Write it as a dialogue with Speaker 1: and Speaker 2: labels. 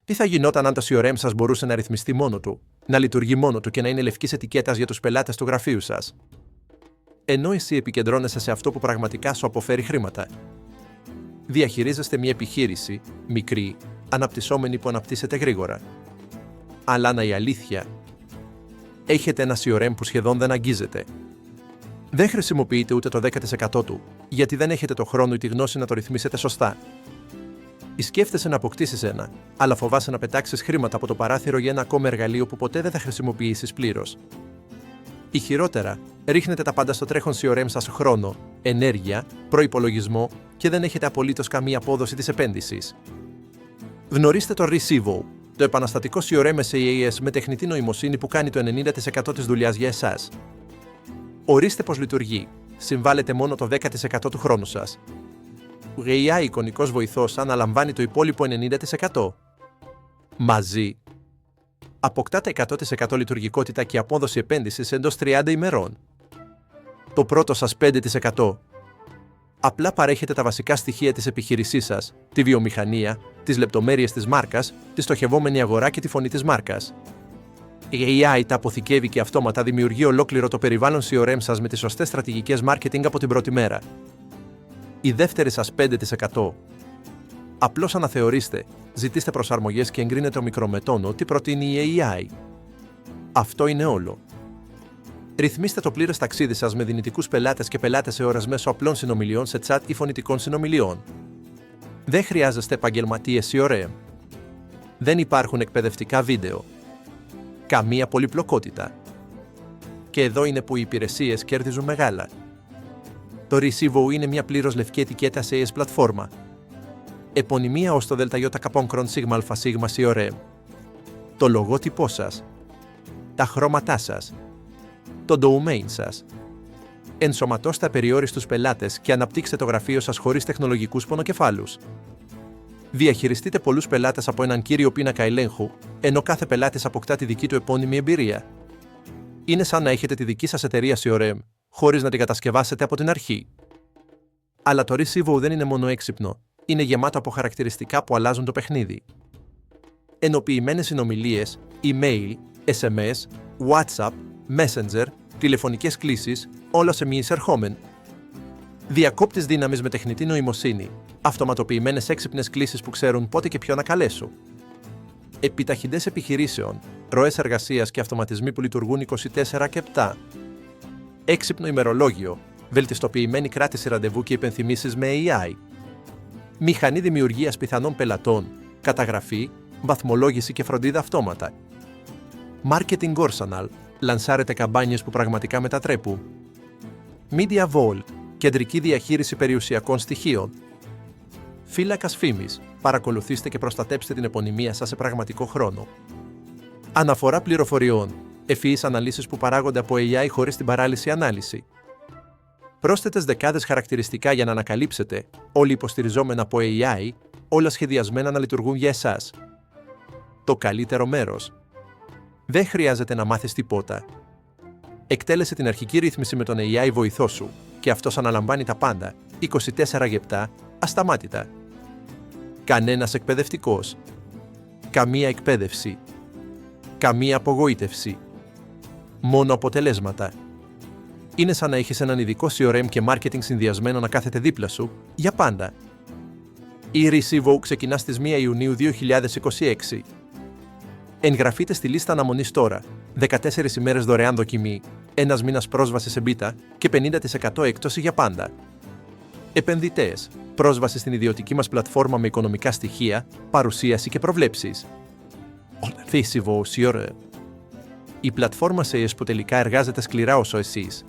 Speaker 1: Τι θα γινόταν αν το CRM σας μπορούσε να ρυθμιστεί μόνο του, να λειτουργεί μόνο του και να είναι λευκής ετικέτας για τους πελάτες του γραφείου σας? Ενώ εσύ επικεντρώνεσαι σε αυτό που πραγματικά σου αποφέρει χρήματα. Διαχειρίζεστε μια επιχείρηση, μικρή, αναπτυσσόμενη που αναπτύσσεται γρήγορα. Αλλά να η αλήθεια, έχετε ένα CRM που σχεδόν δεν αγγίζετε. Δεν χρησιμοποιείτε ούτε το 10% του, γιατί δεν έχετε το χρόνο ή τη γνώση να το ρυθμίσετε σωστά. Ή σκέφτεσαι να αποκτήσεις ένα, αλλά φοβάσαι να πετάξεις χρήματα από το παράθυρο για ένα ακόμα εργαλείο που ποτέ δεν θα χρησιμοποιήσεις πλήρως. Ή χειρότερα, ρίχνετε τα πάντα στο τρέχον CRM σας χρόνο, ενέργεια, προϋπολογισμό και δεν έχετε απολύτως καμία απόδοση της επένδυσης. Γνωρίστε το Recivo, το επαναστατικό CRM SaaS με τεχνητή νοημοσύνη που κάνει το 90% της δουλειάς για εσάς. Ορίστε πώς λειτουργεί. Συμβάλλετε μόνο το 10% του χρόνου σας. Ο AI εικονικός βοηθός αναλαμβάνει το υπόλοιπο 90%. Μαζί, αποκτάτε 100% λειτουργικότητα και απόδοση επένδυσης εντός 30 ημερών. Το πρώτο σας 5%. Απλά παρέχετε τα βασικά στοιχεία της επιχείρησής σας, τη βιομηχανία, τις λεπτομέρειες της μάρκας, τη στοχευόμενη αγορά και τη φωνή της μάρκας. Η AI τα αποθηκεύει και αυτόματα δημιουργεί ολόκληρο το περιβάλλον CRM σας με τις σωστές στρατηγικές marketing από την πρώτη μέρα. Η δεύτερη σας 5%. Απλώς αναθεωρήστε, ζητήστε προσαρμογές και εγκρίνετε ομικρομετώνω τι προτείνει η AI. Αυτό είναι όλο. Ρυθμίστε το πλήρες ταξίδι σας με δυνητικούς πελάτες και πελάτες σε ώρες μέσω απλών συνομιλιών σε chat ή φωνητικών συνομιλιών. Δεν χρειάζεστε επαγγελματίες CRM. Δεν υπάρχουν εκπαιδευτικά βίντεο. Καμία πολυπλοκότητα. Και εδώ είναι που οι υπηρεσίες κέρδιζουν μεγάλα. Το Recivo είναι μια πλήρως λευκή ετικέτα SaaS πλατφόρμα. Επωνυμία ως το ΔΙΣ CRM. Το λογότυπό σας. Τα χρώματά σας. Το domain σας. Ενσωματώστε απεριόριστους πελάτες και αναπτύξτε το γραφείο σας χωρίς τεχνολογικούς πονοκεφάλους. Διαχειριστείτε πολλούς πελάτες από έναν κύριο πίνακα ελέγχου, ενώ κάθε πελάτης αποκτά τη δική του επώνυμη εμπειρία. Είναι σαν να έχετε τη δική σας εταιρεία CRM, χωρίς να την κατασκευάσετε από την αρχή. Αλλά το Recivo δεν είναι μόνο έξυπνο, είναι γεμάτο από χαρακτηριστικά που αλλάζουν το παιχνίδι. Ενοποιημένες συνομιλίες, email, SMS, WhatsApp, Messenger, τηλεφωνικές κλήσεις, όλα σε μη εισερχόμενο. Διακόπτης δύναμης με τεχνητή νοημοσύνη, αυτοματοποιημένες έξυπνες κλήσεις που ξέρουν πότε και ποιο να καλέσουν. Επιταχυντές επιχειρήσεων, ροές εργασίας και αυτοματισμοί που λειτουργούν 24/7. Έξυπνο ημερολόγιο, βελτιστοποιημένη κράτηση ραντεβού και υπενθυμίσεις με AI. Μηχανή δημιουργίας πιθανών πελατών, καταγραφή, βαθμολόγηση και φροντίδα αυτόματα. Marketing Arsenal, λανσάρετε καμπάνιες που πραγματικά μετατρέπουν. Media Vault, κεντρική διαχείριση περιουσιακών στοιχείων. Φύλακας φήμης, παρακολουθήστε και προστατέψτε την επωνυμία σας σε πραγματικό χρόνο. Αναφορά πληροφοριών, ευφυείς αναλύσεις που παράγονται από AI χωρίς την παράλυση ανάλυση. Πρόσθετες δεκάδες χαρακτηριστικά για να ανακαλύψετε, όλοι υποστηριζόμενα από AI, όλα σχεδιασμένα να λειτουργούν για εσάς. Το καλύτερο μέρος. Δεν χρειάζεται να μάθεις τίποτα. Εκτέλεσε την αρχική ρύθμιση με τον AI βοηθό σου και αυτός αναλαμβάνει τα πάντα, 24/7, ασταμάτητα. Κανένας εκπαιδευτικός. Καμία εκπαίδευση. Καμία απογοήτευση. Μόνο αποτελέσματα. Είναι σαν να έχεις έναν ειδικό CRM και marketing συνδυασμένο να κάθεται δίπλα σου, για πάντα. Η Recivo ξεκινά στις 1 Ιουνίου 2026. Εγγραφείτε στη λίστα αναμονής τώρα, 14 ημέρες δωρεάν δοκιμή, ένας μήνας πρόσβαση σε beta και 50% έκπτωση για πάντα. Επενδυτές, πρόσβαση στην ιδιωτική μας πλατφόρμα με οικονομικά στοιχεία, παρουσίαση και προβλέψεις. Recivo CRM. Η πλατφόρμα SaaS που τελικά εργάζεται σκληρά όσο εσείς.